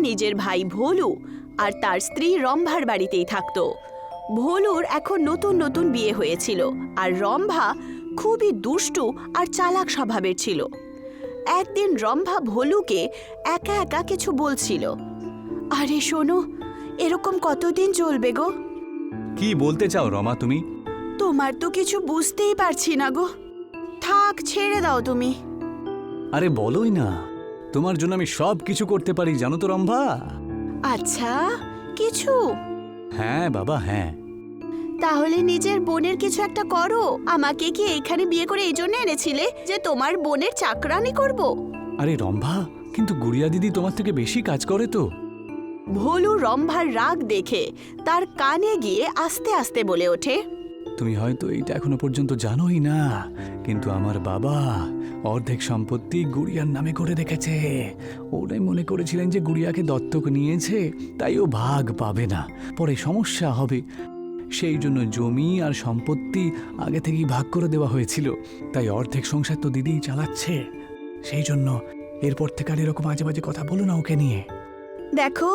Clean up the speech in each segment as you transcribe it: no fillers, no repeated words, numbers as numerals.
নিজের ভাই ভোলু আর তার স্ত্রী রম্ভার বাড়িতেই থাকত। ভোলুর এখন নতুন নতুন বিয়ে হয়েছিল আর রম্ভা খুবই দুষ্টু আর চালাক স্বভাবের ছিল। একদিন রম্ভা ভোলুকে একা একা কিছু বলছিল। আরে শোনো, এরকম কতদিন চলবে গো? কি বলতে চাও রমা তুমি? তোমার তো কিছু বুঝতেই পারছি না গো। থাক, ছেড়ে দাও তুমি। আরে বলোই না, তোমার জন্য আমি সব কিছু করতে পারি জানো তো রম্ভা। আচ্ছা, কিছু? হ্যাঁ বাবা, হ্যাঁ। তাহলে নিজের বোনের কিছু একটা করো। আমাকে কি এইখানে বিয়ে করে এই জন্য এনেছিলে যে তোমার বোনের চাকরানি করব? আরে রম্ভা, কিন্তু গুড়িয়া দিদি তোমার থেকে বেশি কাজ করে তো। ভোলু রম্ভার রাগ দেখে তার কানে গিয়ে আস্তে আস্তে বলে ওঠে, তুমি হয়তো এইটা এখনো পর্যন্ত জানোই না, কিন্তু আমার বাবা অর্ধেক সম্পত্তি গুড়িয়ার নামে করে রেখেছে। ওরাই মনে করেছিলেন যে গুড়িয়াকে দত্তক নিয়েছে, তাই ও ভাগ পাবে না, পরে সমস্যা হবে। সেই জন্য জমি আর সম্পত্তি আগে থেকেই ভাগ করে দেওয়া হয়েছিল। তাই অর্ধেক সংসার তো দিদিই চালাচ্ছে। সেই জন্য এরপর থেকে আর এরকম আজে বাজে কথা বলো না ওকে নিয়ে। দেখো,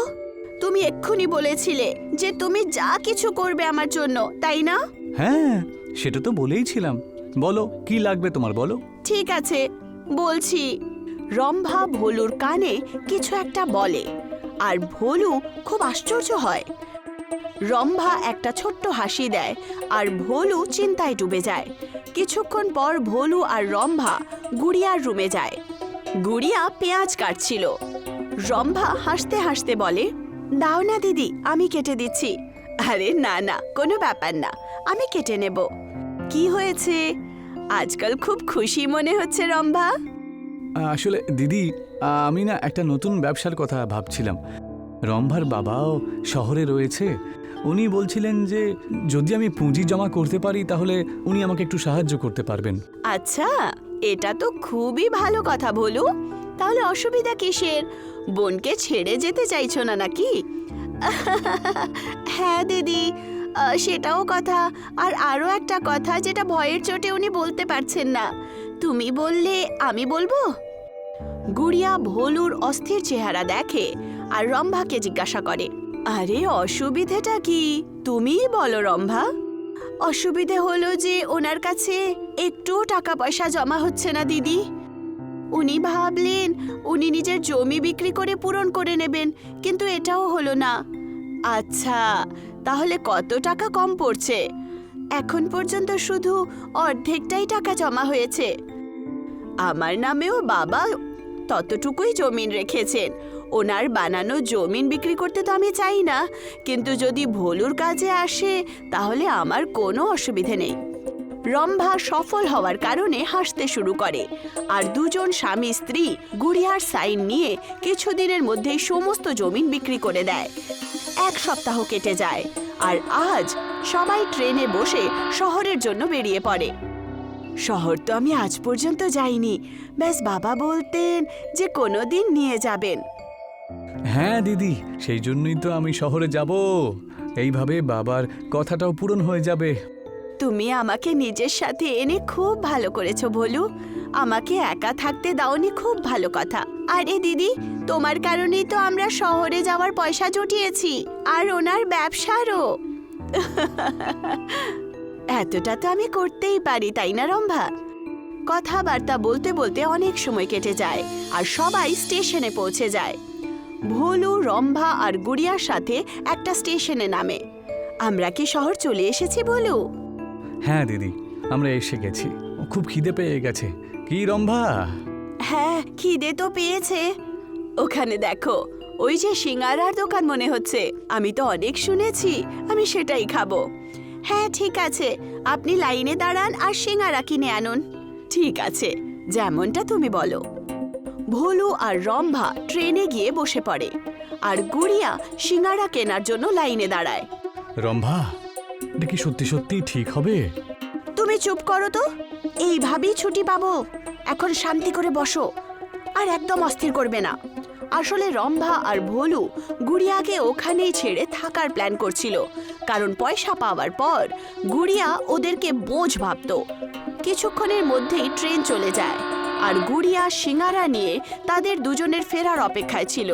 তুমি এক্ষুনি বলেছিলে যে তুমি যা কিছু করবে আমার জন্য, তাই না? হ্যাঁ, সেটা তো বলেইছিলাম। বলো কি লাগবে তোমার, বলো। ঠিক আছে, বলছি। রম্ভা ভোলুর কানে কিছু একটা বলে আর ভোলু খুব আশ্চর্য হয়। রম্ভা একটা ছোট্ট হাসি দেয় আর ভোলু চিন্তায় ডুবে যায়। কিছুক্ষণ পর ভোলু আর রম্ভা গুড়িয়ার রুমে যায়। গুড়িয়া পেঁয়াজ কাটছিল। রম্ভা হাসতে হাসতে বলে, দাও না দিদি, আমি কেটে দিচ্ছি। আরে না না, কোনো ব্যাপার না, আমি কেটে নেব। কি হয়েছে? আজকাল খুব খুশি মনে হচ্ছে রম্ভা। আসলে দিদি, আমি না একটা নতুন ব্যবসার কথা ভাবছিলাম। রম্ভার বাবাও শহরে রয়েছে। উনি বলছিলেন যে যদি আমি পুঁজি জমা করতে পারি তাহলে উনি আমাকে একটু সাহায্য করতে পারবেন। আচ্ছা, এটা তো খুবই ভালো কথা ভোলু। তাহলে অসুবিধা কিসের? বোনকে ছেড়ে যেতে চাইছো না নাকি? হ্যাঁ দিদি, সেটাও কথা। আর আরও একটা কথা যেটা ভয়ের চোটে উনি বলতে পারছেন না। তুমি বললে আমি বলবো? গুড়িয়া ভোলুর অস্থির চেহারা দেখে আর রম্ভাকে জিজ্ঞাসা করে, আরে অসুবিধেটা কি? তুমিই বলো রম্ভা। অসুবিধে হলো যে ওনার কাছে একটুও টাকা পয়সা জমা হচ্ছে না দিদি। উনি ভাবলেন উনি নিজের জমি বিক্রি করে পূরণ করে নেবেন, কিন্তু এটাও হলো না। আচ্ছা, তাহলে কত টাকা কম পড়ছে? এখন পর্যন্ত শুধু অর্ধেকটাই টাকা জমা হয়েছে। আমার নামেও বাবা ততটুকুই জমিন রেখেছেন। ওনার বানানো জমিন বিক্রি করতে তো আমি চাই না, কিন্তু যদি ভোলুর কাজে আসে তাহলে আমার কোনো অসুবিধে নেই। রম্ভা সফল হওয়ার কারণে হাসতে শুরু করে আর দুজন স্বামী স্ত্রী গুড়িয়ার সাইন নিয়ে কিছুদিনের মধ্যেই সমস্ত জমিন বিক্রি করে দেয়। এক সপ্তাহ কেটে যায় আর আজ সবাই ট্রেনে বসে শহরের জন্য বেরিয়ে পড়ে। শহর তো আমি আজ পর্যন্ত যাইনি, ব্যাস বাবা বলতেন যে কোনোদিন নিয়ে যাবেন। হ্যাঁ দিদি, সেই জন্যই তো আমি শহরে যাব। এইভাবে বাবার কথাটাও পূরণ হয়ে যাবে। তুমি আমাকে নিজের সাথে এনে খুব ভালো করেছো ভোলু। আমাকে একা থাকতে দাওনি, খুব ভালো কথা। আরে দিদি, তোমার কারণেই তো আমরা শহরে যাওয়ার পয়সা জুটিয়েছি আর ওনার ব্যবসারও। এতটা তো আমি করতেই পারি, তাই না রম্ভা? কথাবার্তা বলতে বলতে অনেক সময় কেটে যায় আর সবাই স্টেশনে পৌঁছে যায়। ভোলু, রম্ভা আর গুড়িয়ার সাথে একটা স্টেশনে নামে। আমরা কি শহর চলে এসেছি ভোলু? হ্যাঁ দিদি, আমরা এসে গেছি। খুব খিদে পেয়ে গেছে। কি রম্ভা? হ্যাঁ, খিদে তো পেয়েছে। ওখানে দেখো, ওই যে সিঙ্গারার দোকান মনে হচ্ছে। আমি তো অনেক শুনেছি, আমি সেটাই খাবো। হ্যাঁ ঠিক আছে, আপনি লাইনে দাঁড়ান আর সিঙ্গারা কিনে আনুন। ঠিক আছে, যেমনটা তুমি বলো। ভোলু আর রম্ভা ট্রেনে গিয়ে বসে পড়ে আর গুড়িয়া সিঙ্গারা কেনার জন্য লাইনে দাঁড়ায়। রম্ভা, এটা কি সত্যি সত্যি ঠিক হবে? তুমি চুপ করো তো, এইভাবেই ছুটি পাবো। এখন শান্তি করে বসো আর একদম অস্থির করবে না। আসলে রম্ভা আর ভোলু গুড়িয়াকে ওখানেই ছেড়ে থাকার প্ল্যান করছিল, কারণ পয়সা পাওয়ার পর গুড়িয়া ওদেরকে বোঝ ভাবত। কিছুক্ষণের মধ্যেই ট্রেন চলে যায় আর গুড়িয়া সিঙ্গারা নিয়ে তাদের দুজনের ফেরার অপেক্ষায় ছিল।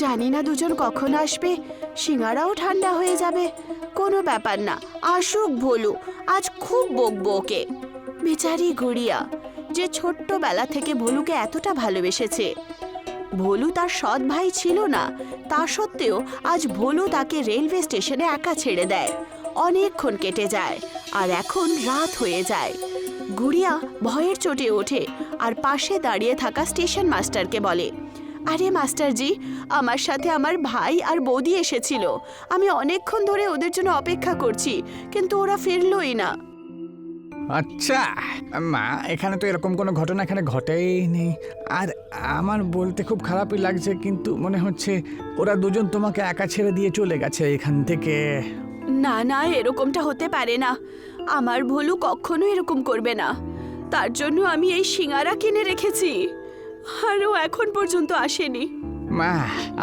জানি না দুজন কখন আসবে, সিঙ্গারাও ঠান্ডা হয়ে যাবে। কোনো ব্যাপার না, আসুক ভোলু, আজ খুব বকবো ওকে। বেচারি গুড়িয়া, যে ছোট্টবেলা থেকে ভোলুকে এতটা ভালোবেসেছে। ভোলু তার সৎ ভাই ছিল না, তা সত্ত্বেও আজ ভোলু তাকে রেলওয়ে স্টেশনে একা ছেড়ে দেয়। অনেকক্ষণ কেটে যায় আর এখন রাত হয়ে যায়। গুড়িয়া ভয়ের চোটে ওঠে আর পাশে দাঁড়িয়ে থাকা স্টেশন মাস্টারকে বলে, আরে মাস্টারজি, আমার সাথে আমার ভাই আর বৌদি এসেছিল। আমি অনেকক্ষণ ধরে ওদের জন্য অপেক্ষা করছি, কিন্তু ওরা ফিরলোই না। আচ্ছা মা, এখানে তো এরকম কোনো ঘটনা এখানে ঘটেইনি। আর আমার বলতে খুব খারাপই লাগছে, কিন্তু মনে হচ্ছে ওরা দুজন তোমাকে একা ছেড়ে দিয়ে চলে গেছে এখান থেকে। না না, এরকমটা হতে পারে না। আমার ভোলু কখনো এরকম করবে না। তার জন্য আমি এই সিঙ্গারা কিনে রেখেছি, আর ও এখন পর্যন্ত আসেনি। মা,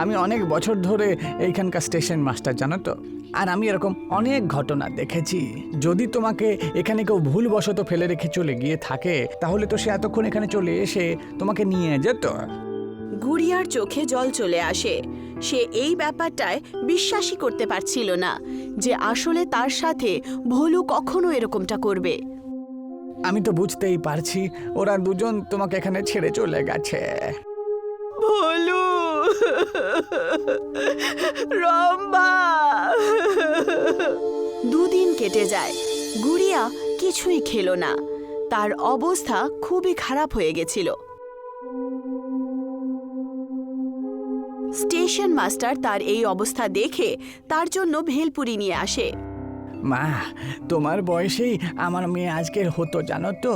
আমি অনেক বছর ধরে এইখানকার স্টেশন মাস্টার, জানো তো। আর আমি এরকম অনেক ঘটনা দেখেছি। যদি তোমাকে এখানে কেউ ভুলবশত ফেলে রেখে চলে গিয়ে থাকে, তাহলে তো সে এতক্ষণ এখানে চলে এসে তোমাকে নিয়ে যেত। গুড়িয়ার চোখে জল চলে আসে। সে এই ব্যাপারটায় বিশ্বাসই করতে পারছিল না যে আসলে তার সাথে ভোলু কখনো এরকমটা করবে। আমি তো বুঝতেই পারছি ওরা দুজন তোমাকে এখানে ছেড়ে চলে গেছে। ভোলু, রম্বা। দুদিন কেটে যায়, গুড়িয়া কিছুই খেলো না। তার অবস্থা খুবই খারাপ হয়ে গেছিল। স্টেশন মাস্টার তার এই অবস্থা দেখে তার জন্য ভেলপুরি নিয়ে আসে। মা, তোমার বয়সেই আমার মেয়ে আজকের হতো, জানো তো,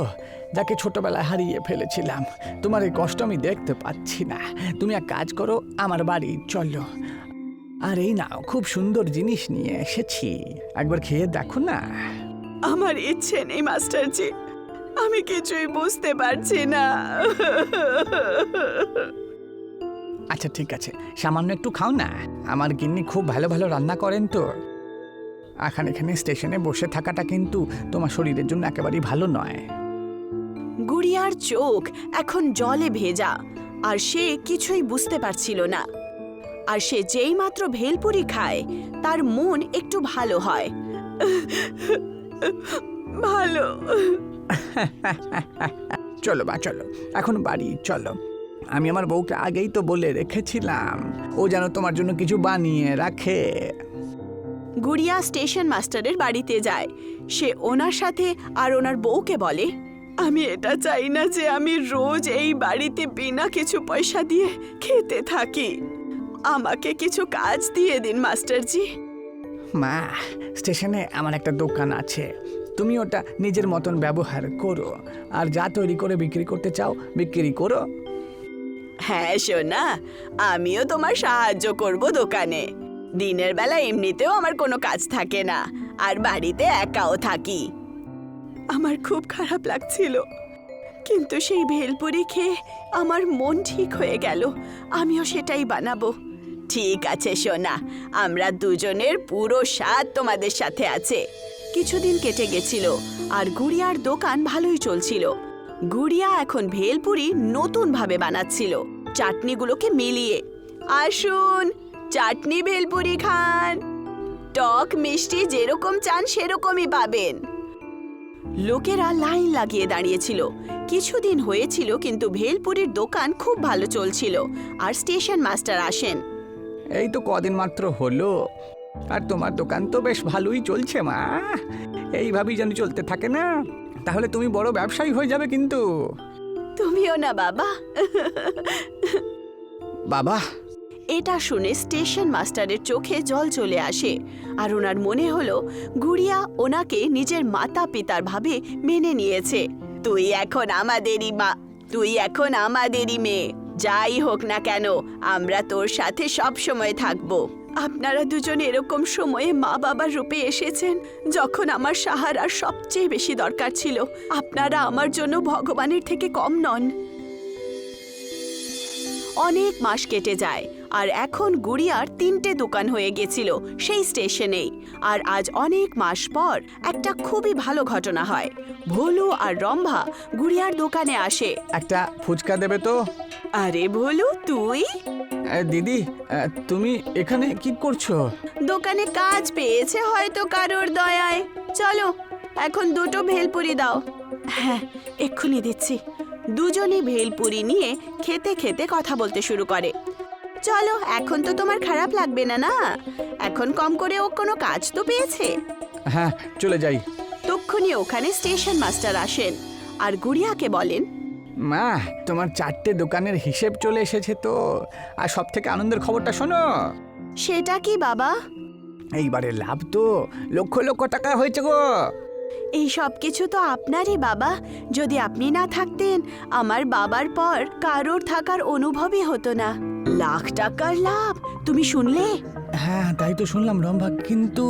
যাকে ছোটবেলায় হারিয়ে ফেলেছিলাম। তোমার এই কষ্ট আমি দেখতে পাচ্ছি না। তুমি এক কাজ করো, আমার বাড়ি চলো। আর এই নাও, খুব সুন্দর জিনিস নিয়ে এসেছি, একবার খেয়ে দেখো না। আমার ইচ্ছে নেই মাস্টারজি, আমি কিছুই বুঝতে পারছি না। আচ্ছা ঠিক আছে, সামান্য একটু খাও না। আমার গিন্নি খুব ভালো ভালো রান্না করেন তো। এখানে স্টেশনে বসে থাকাটা কিন্তু তোমার শরীরের জন্য একেবারেই ভালো নয়। গুড়িয়ার চোখ এখন জলে ভেজা, আর সে কিছুই বুঝতে পারছিল না। আর সে যেই মাত্র ভেলপুরি খায়, তার মন একটু ভালো হয়। ভালো। চলো বা চলো, এখন বাড়ি চলো। আমি আমার বউকে আগেই তো বলে রেখেছিলাম ও যেন তোমার জন্য কিছু বানিয়ে রাখে। গুড়িয়া স্টেশন মাস্টারের বাড়িতে যায়। সে ওনার সাথে আর ওনার বউকে বলে, আমি এটা চাই না যে আমি রোজ এই বাড়িতে বিনা কিছু পয়সা দিয়ে খেতে থাকি। আমাকে কিছু কাজ দিয়ে দিন মাস্টারজি। মা, স্টেশনে আমার একটা দোকান আছে, তুমি ওটা নিজের মতন ব্যবহার করো। আর যা তৈরি করে বিক্রি করতে চাও বিক্রি করো। হ্যাঁ সোনা, আমিও তোমার সাহায্য করব দোকানে। দিনের বেলা এমনিতেও আমার কোনো কাজ থাকে না, আর বাড়িতে একাও থাকি। আমার খুব খারাপ লাগছিল, কিন্তু সেই ভেলপুরি খেয়ে আমার মন ঠিক হয়ে গেল। আমিও সেটাই বানাবো। ঠিক আছে সোনা, আমরা দুজনের পুরো স্বাদ তোমাদের সাথে আছে। কিছুদিন কেটে গেছিল আর গুড়িয়ার দোকান ভালোই চলছিল। গুড়িয়া এখন ভেলপুরি নতুন ভাবে বানাচ্ছিল, চাটনিগুলোকে মিলিয়ে। আসুন, চাটনি ভেলপুরি খান। টক মিষ্টি যেরকম চান সেরকমই পাবেন। লোকেরা লাইন লাগিয়ে দাঁড়িয়েছিল। কিছুদিন হয়েছিল, কিন্তু ভেলপুরির দোকান খুব ভালো চলছিল। আর স্টেশন মাস্টার আসেন। এই তো কদিন মাত্র হলো, আর তোমার দোকান তো বেশ ভালোই চলছে মা। এইভাবেই যেন চলতে থাকে না, তাহলে তুমি বড় ব্যবসায়ী হয়ে যাবে কিন্তু। তুমিও না বাবা। বাবা, এটা শুনে স্টেশন মাস্টারের চোখে জল চলে আসে। আর ওনার মনে হলো গুড়িয়া ওনাকে নিজের মাতা পিতার ভাবে মেনে নিয়েছে। তুই এখন আমাদেরই মেয়ে। যাই হোক না কেন, আমরা তোর সাথে সব সময় থাকবো। আপনারা দুজন এরকম সময়ে মা বাবার রূপে এসেছেন যখন আমার সাহারার সবচেয়ে বেশি দরকার ছিল। আপনারা আমার জন্য ভগবানের থেকে কম নন। অনেক মাস কেটে যায়, আর এখন গুড়িয়ার 3টে দোকান হয়ে গেছিল সেই স্টেশনেই। আর আজ অনেক মাস পর একটা খুবই ভালো ঘটনা হয়। ভোলু আর রম্ভা গুড়িয়ার দোকানে আসে। একটা ফুচকা দেবে তো? আরে ভোলু, তুই? দিদি, তুমি এখানে কি করছো? দোকানে কাজ পেয়েছে হয়তো কারোর দয়ায়। চলো, এখন দুটো ভেলপুরি দাও। হ্যাঁ, এক্ষুনি দিচ্ছি। দুজনই ভেলপুরি নিয়ে খেতে খেতে কথা বলতে শুরু করে। চলো, এখন তো তোমার খারাপ লাগবে না, না? এখন কম করে ও কোনো কাজ তো পেয়েছে। হ্যাঁ, চলে যাই। তক্ষুনি ওখানে স্টেশন মাস্টার আসেন আর গুড়িয়াকে বলেন, মা, তোমার 4টে দোকানের হিসেব চলে এসেছে তো। আর সব থেকে আনন্দের খবরটা শোনো। সেটা কি বাবা? এইবারে লাভ তো লক্ষ লক্ষ টাকা হয়েছে গো। এই সব কিছু তো আপনারই বাবা। যদি আপনি না থাকতেন, আমার বাবার পর কারোর থাকার অনুভবই হতো না। লাখ টাকার লাভ, তুমি শুনলে? হ্যাঁ, তাই তো শুনলাম রম্ভা, কিন্তু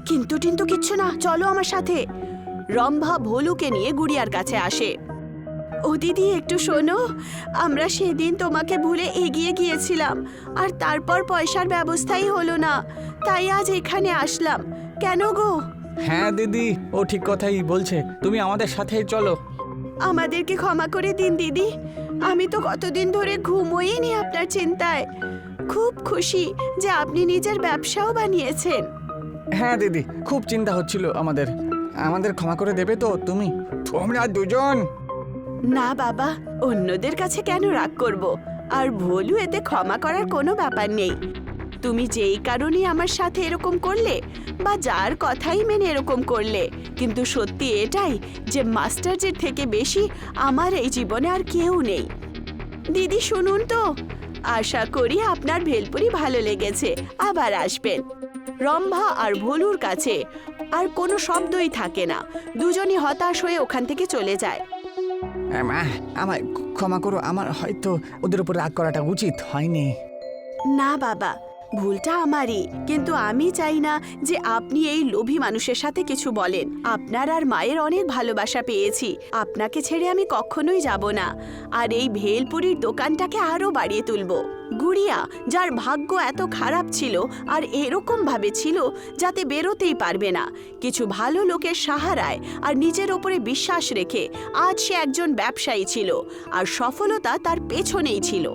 কিন্তু টিন্তু কিচ্ছু না, চলো আমার সাথে। রম্ভা ভোলুকে নিয়ে গুড়িয়ার কাছে আসে। ও দিদি, একটু শোনো। আমরা সেদিন তোমাকে ভুলে এগিয়ে গিয়েছিলাম, আর তারপর পয়সার ব্যবস্থাই হলো না, তাই আজ এখানে আসলাম। কেন গো? হ্যাঁ দিদি, ও ঠিক কথাই বলছে। তুমি আমাদের সাথে চলো। আমাদেরকে ক্ষমা করে দিন দিদি। আমি তো কতদিন ধরে ঘুমোইনি আপনার চিন্তায়। খুব খুশি যে আপনি নিজের ব্যবসাও বানিয়েছেন। হ্যাঁ দিদি, খুব চিন্তা হচ্ছিল আমাদের। আমাদের ক্ষমা করে দেবে তো তুমি? তোমরা দুজন। না বাবা, অন্যদের কাছে কেন রাগ করব? আর ভোলু, এতে ক্ষমা করার কোনো ব্যাপার নেই। তুমি যেই কারণে আমার সাথে এরকম করলে, বা যার কথাই মেনে এরকম করলে, কিন্তু সত্যি এটাই যে মাস্টারজির থেকে বেশি আমার এই জীবনে আর কেউ নেই। দিদি শুনুন তো, আশা করি আপনার ভেলপুরি ভালো লেগেছে, আবার আসবেন। রম্ভা আর ভোলুর কাছে আর কোনো শব্দই থাকে না। দুজনই হতাশ হয়ে ওখান থেকে চলে যায়। মা, আমায় ক্ষমা করো। আমার হয়তো ওদের উপর রাগ করাটা উচিত হয়নি। না বাবা, ভুলটা আমারই। কিন্তু আমি চাই না যে আপনি এই লোভী মানুষের সাথে কিছু বলেন। আপনার আর মায়ের অনেক ভালোবাসা পেয়েছি। আপনাকে ছেড়ে আমি কখনোই যাব না। আর এই ভেলপুরির দোকানটাকে আরো বাড়িয়ে তুলব। গুড়িয়া, যার ভাগ্য এত খারাপ ছিল আর এরকম ভাবে ছিল যাতে বেরোতেই পারবে না, কিছু ভালো লোকের সাহারায় আর নিজের ওপরে বিশ্বাস রেখে আজ সে একজন ব্যবসায়ী ছিল, আর সফলতা তার পেছনেই ছিল।